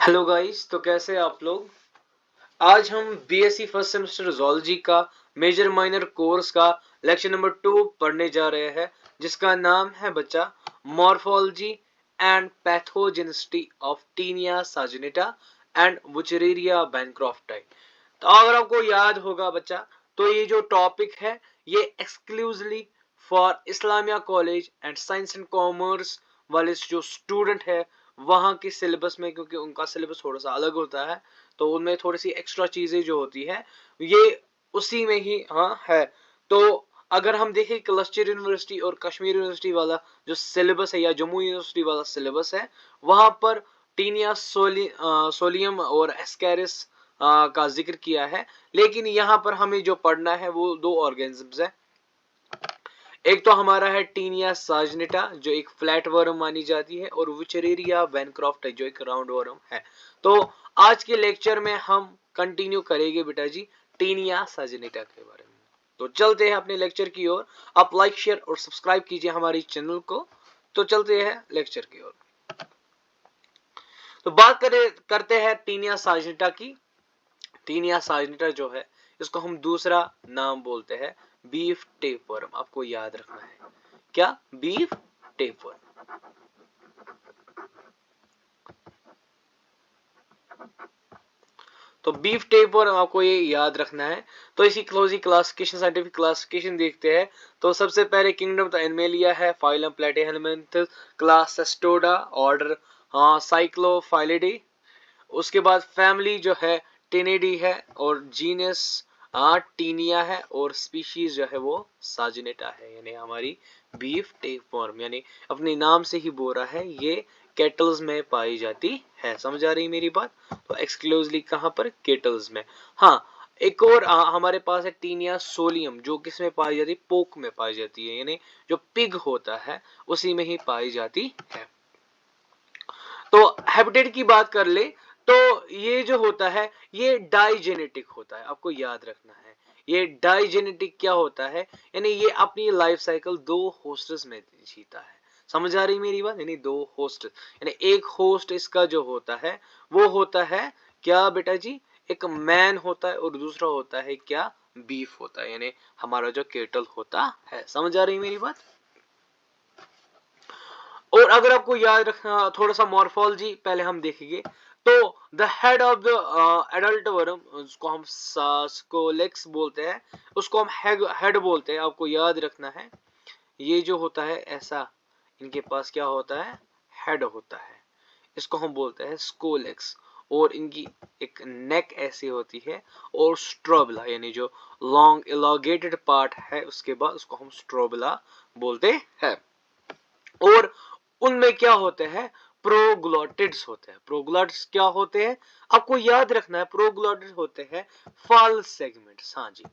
Hello guys, तो कैसे हैं आप लोग। आज हम बीएससी फर्स्ट सेमेस्टर जूलॉजी का मेजर माइनर कोर्स का लेक्चर नंबर 2 पढ़ने जा रहे हैं, जिसका नाम है बच्चा morphology and pathogenicity of Taenia saginata and Wuchereria bancrofti. तो अगर आपको याद होगा बच्चा, तो ये जो टॉपिक है ये exclusively for Islamia college and science and commerce वाले जो स्टूडेंट है वहां के सिलेबस में, क्योंकि उनका सिलेबस थोड़ा सा अलग होता है, तो उनमें थोड़ी सी एक्स्ट्रा चीजें जो होती है ये उसी में ही है। तो अगर हम देखें क्लस्टर यूनिवर्सिटी और कश्मीर यूनिवर्सिटी वाला जो सिलेबस है या जम्मू यूनिवर्सिटी वाला सिलेबस है, वहां पर टीनिया सोलियम और एस्केरिस का जिक्र किया है। लेकिन यहाँ पर हमें जो पढ़ना है वो दो ऑर्गेनिजम्स है। एक तो हमारा है टीनिया साजनेटा जो एक फ्लैट वर्म मानी जाती है, और विचरेरिया बैनक्रॉफ्ट जो एक राउंड वर्म है। तो आज के लेक्चर में हम कंटिन्यू करेंगे बेटा जी टीनिया साजनेटा के बारे में। तो चलते हैं अपने लेक्चर की ओर। आप लाइक शेयर और सब्सक्राइब कीजिए हमारे चैनल को। तो चलते हैं लेक्चर की ओर। तो बात करते हैं टीनिया साजनेटा की। टीनिया साजनेटा जो है इसको हम दूसरा नाम बोलते हैं बीफ टेपवर्म। आपको याद रखना है क्या, बीफ टेपवर्म। तो बीफ टेपवर्म आपको ये याद रखना है। तो इसी क्लोजी क्लासिफिकेशन, साइंटिफिक क्लासिफिकेशन देखते हैं। तो सबसे पहले किंगडम तो एनिमलिया है, फाइलम प्लेटिहेलमिन्थस, क्लास सेस्टोडा, ऑर्डर साइक्लोफाइलिडी। उसके बाद फैमिली जो है टेनेडी है, और जीनस टीनिया है, और स्पीशीज जो है वो साजिनेटा है, यानी हमारी बीफ टेपवर्म, यानी अपने नाम से ही बोल रहा है ये केटल्स में पाई जाती है। समझ आ रही मेरी बात। तो एक्सक्लूसिवली कहां पर, केटल्स में। हाँ, एक और हमारे पास है टीनिया सोलियम, जो किस में पाई जाती है, पोक में पाई जाती है, यानी जो पिग होता है उसी में ही पाई जाती है। तो हैबिटेट की बात कर ले तो ये जो होता है ये डाइजेनेटिक होता है, आपको याद रखना है। ये डाइजेनेटिक क्या होता है, यानी ये अपनी लाइफ साइकिल दो होस्ट्स में जीता है। समझ आ रही मेरी बात, यानी दो होस्ट, यानी एक होस्ट इसका जो होता है वो होता है क्या बेटा जी, एक मैन होता है, और दूसरा होता है क्या, बीफ होता है, यानी हमारा जो केटल होता है। समझ आ रही मेरी बात। और अगर आपको याद रखना थोड़ा सा मॉर्फोलॉजी पहले हम देखेंगे। तो the head of the adult worm, उसको हम स्कोलेक्स बोलते हैं, उसको हम हेड बोलते हैं। आपको याद रखना है ये जो होता है ऐसा, इनके पास क्या होता है, हेड होता है, इसको हम बोलते हैं स्कोलेक्स। और इनकी एक नेक ऐसी होती है, और स्ट्रोबला यानी जो लॉन्ग इलागेटेड पार्ट है उसके बाद उसको हम स्ट्रोबला बोलते हैं। और उनमें क्या होते हैं, प्रोग्लोटिड्स होते हैं। प्रोग्लोटिड्स क्या होते हैं, आपको याद रखना है, प्रोग्लोटिड्स होते हैं फल सेगमेंट्स। हाँ जी,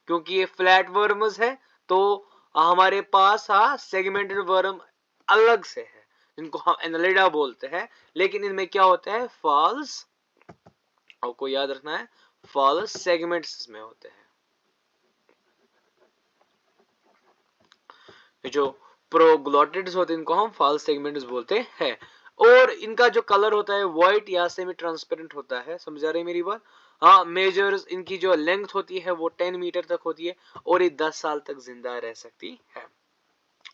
क्योंकि ये फ्लैट वर्म्स है तो हमारे पास सेगमेंटेड वर्म अलग से है, जिनको हम एनालिडा बोलते हैं। लेकिन इनमें क्या होता है, फॉल्स, आपको याद रखना है, फॉल्स सेगमेंट्स में होते हैं। जो प्रोग्लोटिड्स होते हैं इनको हम फॉल्स सेगमेंट्स बोलते हैं। और इनका जो कलर होता है व्हाइट या सेमी ट्रांसपेरेंट होता है। समझ आ रही मेरी बात। हाँ, मेजर्स इनकी जो लेंथ होती है वो 10 मीटर तक होती है, और ये 10 साल तक जिंदा रह सकती है।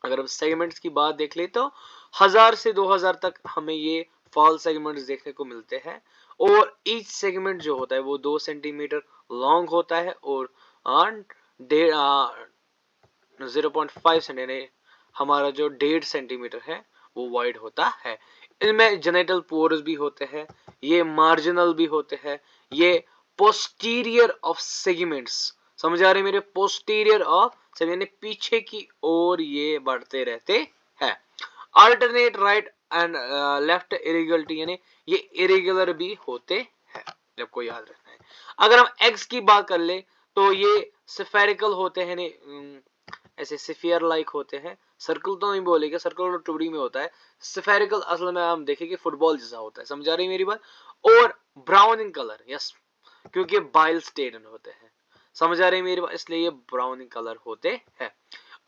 अगर हम सेगमेंट्स की बात देख ले तो 1000 से 2000 तक हमें ये फॉल सेगमेंट्स देखने को मिलते हैं। और ईच सेगमेंट जो होता है वो 2 सेंटीमीटर लॉन्ग होता है, और 0.5 सेंटीमीटर, हमारा जो 1.5 सेंटीमीटर है वो वाइड होता है। इनमें जेनेटल पोर्स भी होते हैं, ये मार्जिनल भी होते हैं, ये पोस्टीरियर ऑफ सेगमेंट्स। समझ आ रहे मेरे, पोस्टीरियर ऑफ यानी पीछे की ओर ये बढ़ते रहते हैं। Alternate right and left irregularity, यानी ये इरेगुलर भी होते हैं, आपको याद रखना है। अगर हम एग्स की बात कर ले तो ये स्फेरिकल होते हैं, ऐसे सिफियर लाइक होते हैं। सर्कल तो नहीं बोलेगा, सर्कल तो टूडी में होता है। स्फेरिकल असल में हम देखेंगे फुटबॉल जैसा होता है। समझ आ रही मेरी बात। और ब्राउन इन कलर, यस, क्योंकि बाइल स्टेन होते हैं। समझ आ रही मेरी बात, इसलिए ये ब्राउन इन कलर होते हैं।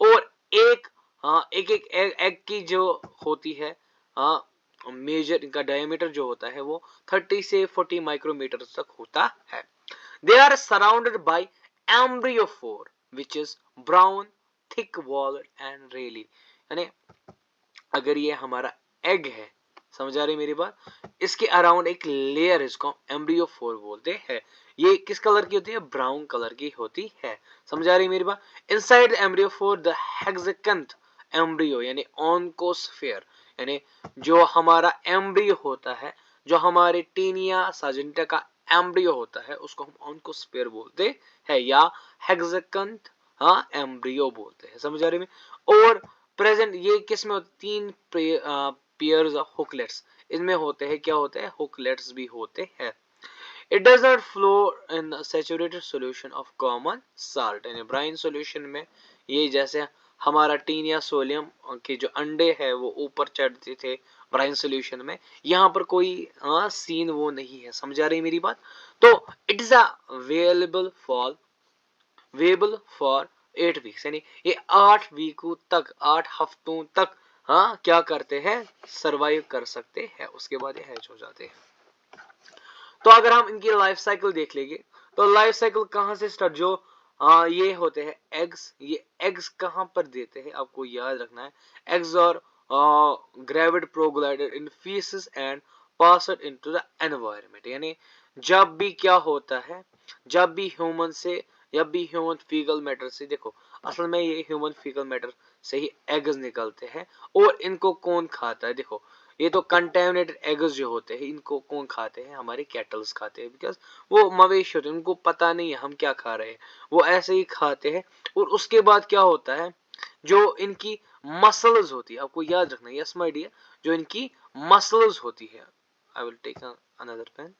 और एक एक एग की जो होती है, हाँ, मेजर इनका डायमीटर जो होता है वो 30 से 40 माइक्रोमीटर तक होता है। They are surrounded by embryophore which is brown thick walled and really. यानी अगर ये हमारा एग है, समझ आ रही मेरी बात, इसके अराउंड एक लेयर है, इसको एम्ब्रियोफोर बोलते हैं। ये किस कलर की होती है? ब्राउन कलर की होती है। समझ आ रही मेरी बात। इनसाइड एम्ब्रियोफोर द हेक्सेकंथ एम्ब्रियो यानी ऑन्कोस्फेयर, यानी जो हमारा एम्ब्रियो होता है, जो हमारे टीनिया साजिंटा का एम्ब्रियो होता है, उसको हम ऑन्कोस्फेयर बोलते हैं या हेक्सेकंथ हाँ एम्ब्रियो बोलते हैं। समझ आ रही में। और प्रेजेंट ये किस में होते? तीन पेयर्स ऑफ हुकलेट्स इनमें होते हैं। क्या होते हैं? हुकलेट्स भी होते हैं। It does not flow in a saturated solution of common salt। यानी ब्राइन सॉल्यूशन में ये जैसे हमारा टीन या सोलियम के जो अंडे है वो ऊपर चढ़ते थे ब्राइन सॉल्यूशन में, यहाँ पर कोई सीन वो नहीं है। समझ आ रही मेरी बात। तो it is Webel for 8 weeks, यानी ये 8 वीकों तक, 8 हफ्तों तक क्या करते हैं? सरवाइव कर सकते हैं। उसके बाद ये हैच हो जाते हैं। तो अगर हम इनकी लाइफ साइकिल देख लेंगे तो लाइफ साइकिल कहां से स्टार्ट, जो ये होते हैं एग्स, ये एग्स कहां पर देते हैं आपको याद रखना है। एग्स और gravid proglottids in faeces and passed into the environment. यानी जब भी क्या होता है, जब भी ह्यूमन फीकल मैटर से, देखो असल में ये ह्यूमन फीकल मैटर से ही एग्स निकलते हैं। और इनको कौन खाता है? देखो ये तो कंटेमिनेटेड एग्स जो होते हैं इनको कौन खाते हैं? हमारे कैटल्स खाते हैं, बिकॉज वो मवेशी होते हैं, उनको पता नहीं है हम क्या खा रहे हैं, वो ऐसे ही खाते हैं। और उसके बाद क्या होता है, जो इनकी मसल्स होती है, आपको याद रखना, यस माय डियर, जो इनकी मसल्स होती है, I will take another pen,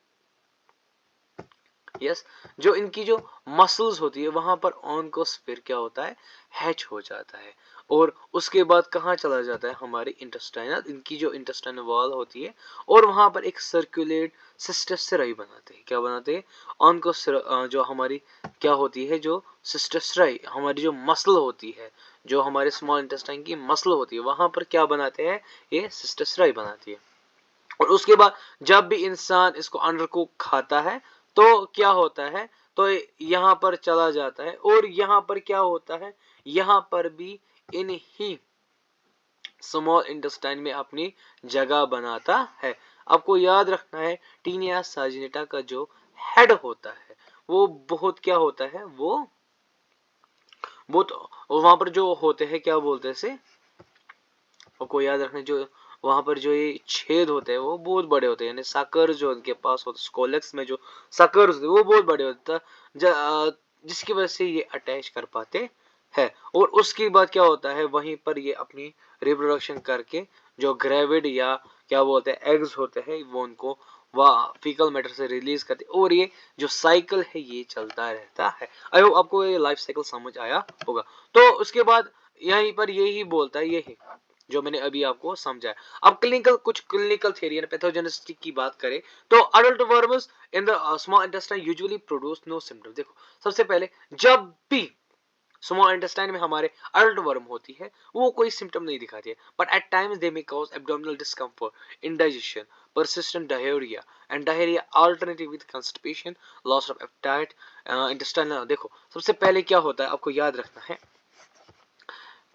yes, जो इनकी जो मसल्स होती है वहां पर ऑन्कोस्फेयर क्या होता है? हैच हो जाता है। और उसके बाद कहाँ चला जाता है? हमारी इंटेस्टाइनल, इनकी जो इंटेस्टाइनल वॉल होती है, और वहां पर एक सर्कुलेट सिस्टेसराई बनाते हैं। क्या बनाते हैं? ऑन्कोस्फेयर जो हमारी क्या होती है, जो सिस्टेसराई हमारी जो मसल होती है, जो हमारे स्मॉल इंटेस्टाइन की मसल होती है, वहां पर क्या बनाते हैं? ये सिस्टेसराई बनाती है। और उसके बाद जब भी इंसान इसको अंडर को खाता है तो क्या होता है? तो यहाँ पर चला जाता है। और यहाँ पर क्या होता है? यहाँ पर भी इन्हीं स्मॉल इंटेस्टाइन में अपनी जगह बनाता है। आपको याद रखना है टीनिया साजिनेटा का जो हेड होता है वो बहुत क्या होता है, वो तो वहां पर जो होते हैं क्या बोलते हैं इसे, आपको याद रखना, जो वहां पर जो ये छेद होते हैं वो बहुत बड़े होते हैं। यानी साकर जो उनके पास होते, स्कोलेक्स में जो साकर होते हैं वो बहुत बड़े होते हैं, जिसकी वजह से ये अटैच कर पाते हैं। और उसके बाद क्या होता है, वहीं पर ये अपनी रिप्रोडक्शन करके जो ग्रेविड या क्या बोलते हैं एग्स होते हैं वो उनको वह फीकल मैटर से रिलीज करते, और ये जो साइकिल है ये चलता रहता है। आई होप आपको ये लाइफ साइकिल समझ आया होगा। तो उसके बाद यहीं पर यही बोलता है, यही जो मैंने अभी आपको समझाया। अब कुछ क्लिनिकल थ्योरी एंड पैथोजेनिसिटी की बात करें तो adult worms in the small intestine usually produce no symptom. देखो सबसे पहले जब भी स्मॉल इंटेस्टाइन में हमारे अडल्ट वर्म होती है वो कोई सिम्टम नहीं दिखाती है, but at times they may cause abdominal discomfort, indigestion, persistent diarrhea and diarrhea alternative with constipation, loss of appetite, intestinal। देखो सबसे पहले क्या होता है आपको याद रखना है,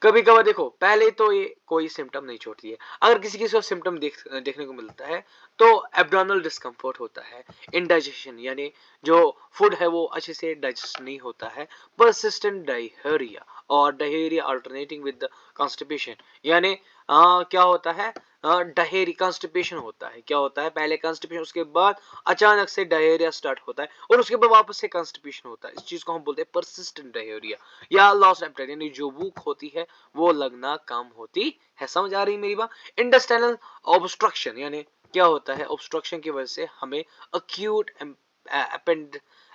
कभी कभार देखो पहले तो ये कोई सिम्टम नहीं छोड़ती है। अगर किसी किसी को सिम्टम देखने को मिलता है तो एब्डोमिनल डिस्कम्फर्ट होता है, इंडाइजेशन यानी जो फूड है वो अच्छे से डाइजेस्ट नहीं होता है, परसिस्टेंट डायरिया और डायरिया अल्टरनेटिंग विद कॉन्स्टिपेशन, यानी क्या होता है, डायरी कॉन्स्टिपेशन होता है। क्या होता है? पहले कॉन्स्टिपेशन, उसके बाद अचानक से डायरिया स्टार्ट होता है, और उसके बाद वापस से कॉन्स्टिपेशन होता है। इस चीज को हम बोलते हैं परसिस्टेंट डायरिया या लॉस ऑफ एपेटाइट, यानी जो भूख होती है वो लगना कम होती है। समझ आ रही मेरी बात। इंटेस्टाइनल ऑब्स्ट्रक्शन, यानी क्या होता है, ऑब्स्ट्रक्शन की वजह से हमें अक्यूट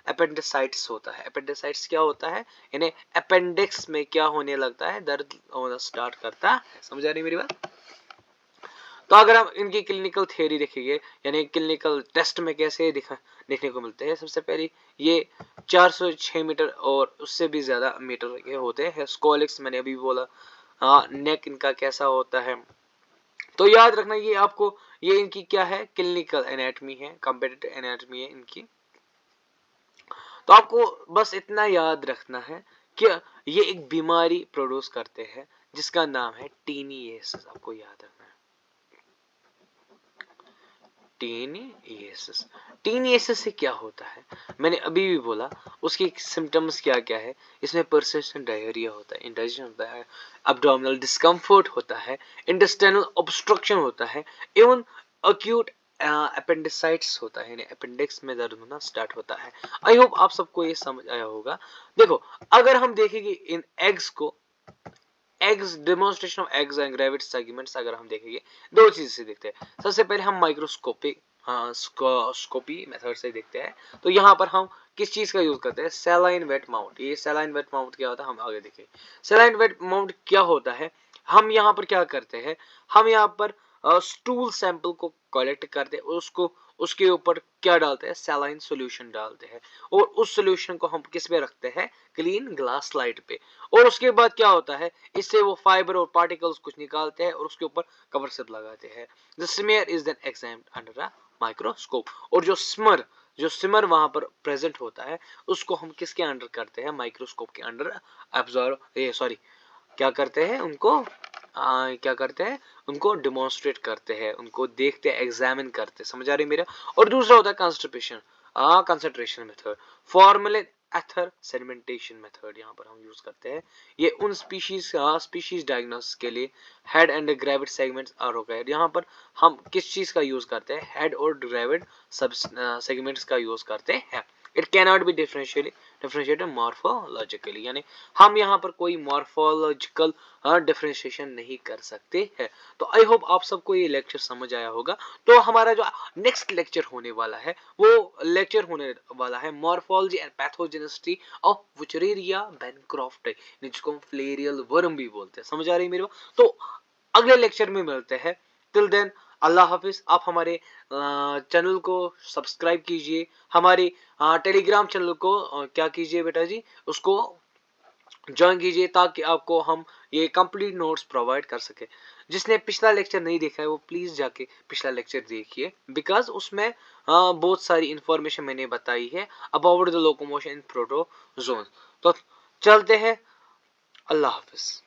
अपेंडिसाइटिस होता है। अपेंडिसाइटिस क्या होता है, यानी अपेंडिक्स में क्या होने लगता है, दर्द होना स्टार्ट करता है। समझ आ रही मेरी बात। तो अगर हम इनकी क्लिनिकल थ्योरी देखेंगे, यानी क्लिनिकल टेस्ट में कैसे देखने को मिलते हैं, सबसे पहले ये 406 मीटर और उससे भी ज्यादा मीटर के होते हैं। स्कोलिक्स मैंने अभी बोला। नेक इनका कैसा होता है, तो याद रखना ये आपको, ये इनकी क्या है, क्लिनिकल एनाटॉमी है, कंपेटिटिव एनाटॉमी है इनकी। तो आपको बस इतना याद रखना है कि ये एक बीमारी प्रोड्यूस करते हैं जिसका नाम है टीनिएसिस, आपको याद रखना है टीनिएसिस। टीनिएसिस से क्या होता है, मैंने अभी भी बोला उसके सिम्टम्स क्या क्या है। इसमें परसिस्टेंट डायरिया होता है, इंडाइजेशन होता है, एब्डोमिनल डिस्कम्फर्ट होता है, इंटेस्टाइनल ऑब्स्ट्रक्शन होता है, इवन अक्यूट अपेंडिसाइटिस होता है, यानी अपेंडिक्स में दर्द होना स्टार्ट होता है। आई होप आप सबको ये समझ आया होगा। देखो अगर हम देखेंगे इन एग्स को, eggs, demonstration of eggs and gravid segments अगर हम देखेंगे, दो चीज से देखते हैं। सबसे पहले हम माइक्रोस्कोपिक स्कोपी मेथड से देखते हैं। तो यहाँ पर हम किस चीज का यूज करते हैं, सैलाइन वेट माउंट। ये सैलाइन वेट माउंट क्या होता है हम आगे देखेंगे। सैलाइन वेट माउंट क्या होता है, हम यहाँ पर क्या करते हैं, हम यहाँ पर स्टूल सैंपल को कलेक्ट करते हैं, उसको उसके ऊपर क्या डालते हैं, सैलाइन सॉल्यूशन डालते हैं, और उस सॉल्यूशन को हम किस पे रखते हैं, क्लीन ग्लास स्लाइड पे। और उसके बाद क्या होता है, इससे वो फाइबर और पार्टिकल्स कुछ निकालते हैं और उसके ऊपर कवर स्लिप लगाते हैं। The smear is then examined under a microscope. और जो सिमर वहां पर प्रेजेंट होता है उसको हम किसके अंडर करते हैं, माइक्रोस्कोप के अंडर क्या करते हैं उनको, क्या करते हैं उनको डिमॉन्स्ट्रेट करते हैं, उनको देखते हैं, एग्जामिन करते हैं, समझ आ रही है मेरा। और दूसरा होता है कंसंट्रेशन कंसंट्रेशन मेथड, फॉर्मुलिन एथर सेडिमेंटेशन मेथड यहाँ पर हम यूज करते हैं। ये उन स्पीशीज डायग्नोसिस के लिए head and gravid segments are required. यहाँ पर हम किस चीज का यूज करते हैं, हेड और ग्रेविड सब सेगमेंट्स का यूज करते हैं। It can not be differentiated morphologically, यानी हम यहाँ पर कोई मॉर्फोलॉजिकल डिफरेंशिएशन नहीं कर सकते हैं। तो आई होप आप सबको ये लेक्चर समझ आया होगा। तो हमारा जो नेक्स्ट लेक्चर होने वाला है वो लेक्चर होने वाला है morphology and pathogenicity of Wuchereria Bancroft, जिसको हम फ्लेरियल वर्म भी बोलते हैं, समझ आ रही है मेरे को। तो अगले लेक्चर में मिलते हैं, टिल देन अल्लाह हाफिज। आप हमारे चैनल को सब्सक्राइब कीजिए, हमारे टेलीग्राम चैनल को क्या कीजिए बेटा जी, उसको ज्वाइन कीजिए, ताकि आपको हम ये कंप्लीट नोट्स प्रोवाइड कर सके। जिसने पिछला लेक्चर नहीं देखा है वो प्लीज जाके पिछला लेक्चर देखिए, बिकॉज उसमें बहुत सारी इंफॉर्मेशन मैंने बताई है about the locomotion in protozoan. तो चलते हैं, अल्लाह हाफिज।